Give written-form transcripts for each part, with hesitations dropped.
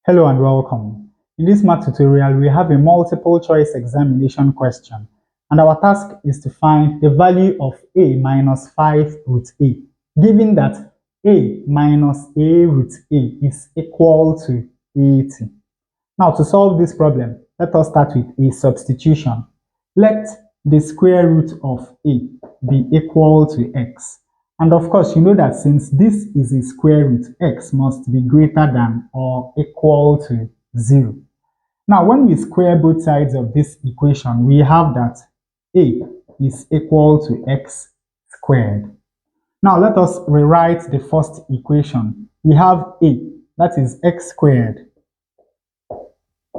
Hello and welcome. In this math tutorial, we have a multiple choice examination question, and our task is to find the value of a minus 5 root a, given that a minus a root a is equal to 80. Now, to solve this problem, let us start with a substitution. Let the square root of a be equal to x. And of course, you know that since this is a square root, x must be greater than or equal to 0. Now, when we square both sides of this equation, we have that a is equal to x squared. Now, let us rewrite the first equation. We have a, that is x squared,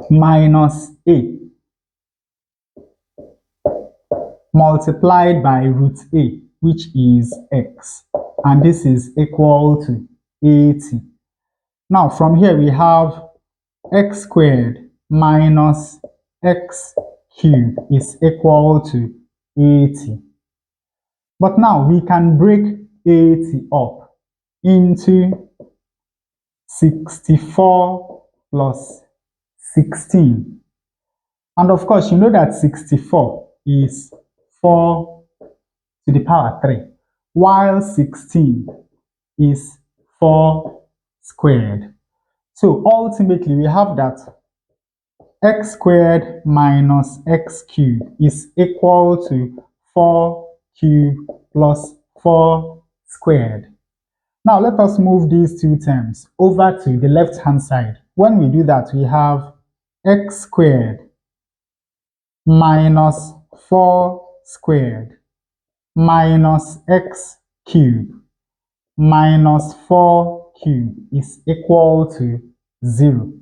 minus a multiplied by root a, which is x, and this is equal to 80. Now from here we have x squared minus x cubed is equal to 80. But now we can break 80 up into 64 plus 16. And of course, you know that 64 is 4 to the power 3, while 16 is 4 squared. So ultimately, we have that x squared minus x cubed is equal to 4 cubed plus 4 squared. Now let us move these two terms over to the left-hand side. When we do that, we have x squared minus 4 squared minus x cubed minus 4 cubed is equal to 0.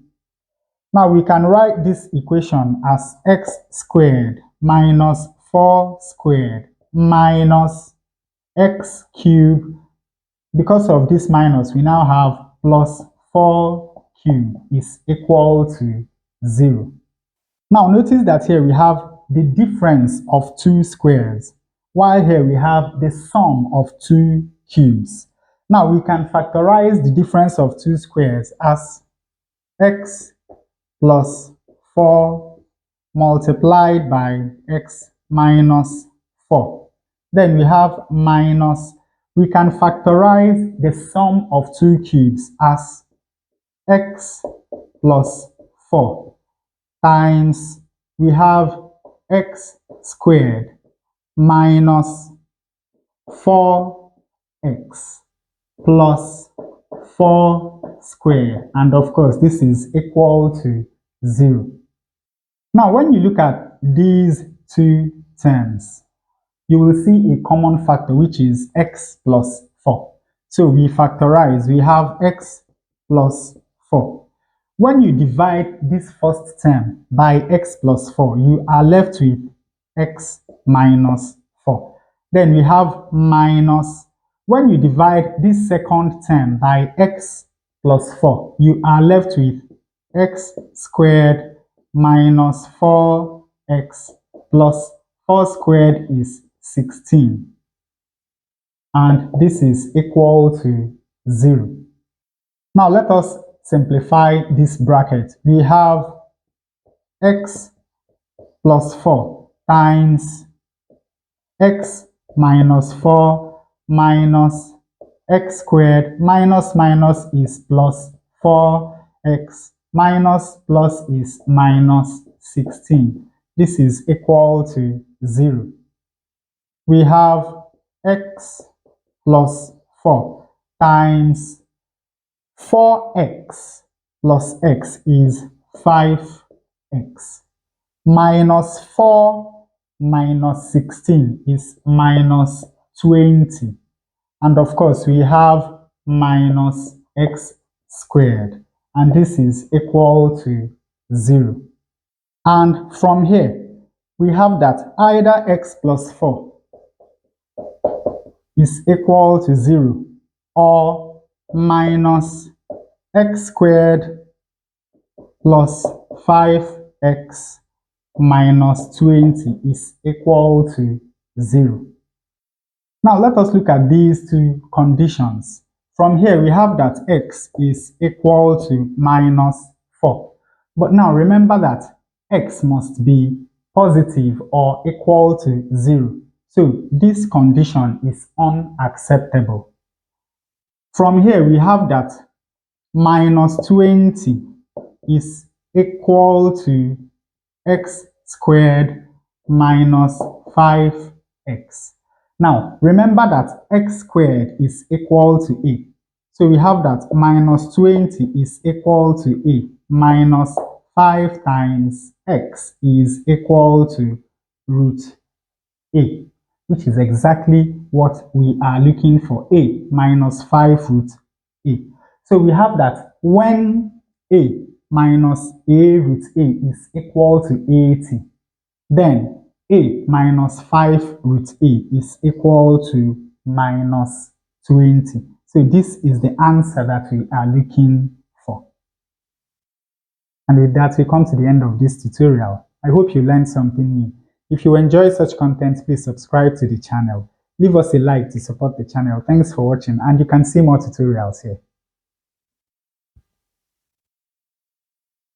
Now we can write this equation as x squared minus 4 squared minus x cubed. Because of this minus, we now have plus 4 cubed is equal to 0. Now notice that here we have the difference of two squares, while here we have the sum of two cubes. Now we can factorize the difference of two squares as x plus 4 multiplied by x minus 4. Then we have minus, we can factorize the sum of two cubes as x plus 4 times we have x squared minus 4x plus 4 squared, and of course this is equal to 0. Now when you look at these two terms, you will see a common factor, which is x plus 4. So we factorize, we have x plus 4. When you divide this first term by x plus 4, you are left with x minus 4. Then we have minus. When you divide this second term by x plus 4, you are left with x squared minus 4x plus 4 squared is 16. And this is equal to 0. Now let us simplify this bracket. We have x plus 4 times x minus 4 minus x squared minus minus is plus 4x minus plus is minus 16. This is equal to 0. We have x plus 4 times 4x plus x is 5x minus 4 minus 16 is minus 20, and of course we have minus x squared, and this is equal to 0. And from here we have that either x plus 4 is equal to 0 or minus x squared plus 5x minus 20 is equal to 0. Now let us look at these two conditions. From here we have that x is equal to minus 4. But now remember that x must be positive or equal to 0. So this condition is unacceptable. From here, we have that minus 20 is equal to x squared minus 5x. Now, remember that x squared is equal to a. So we have that minus 20 is equal to a minus 5 times x is equal to root a, which is exactly what we are looking for, a minus 5 root a. So we have that when a minus a root a is equal to 80, then a minus 5 root a is equal to minus 20. So this is the answer that we are looking for. And with that, we come to the end of this tutorial. I hope you learned something new. If you enjoy such content, please subscribe to the channel. Leave us a like to support the channel. Thanks for watching, and you can see more tutorials here.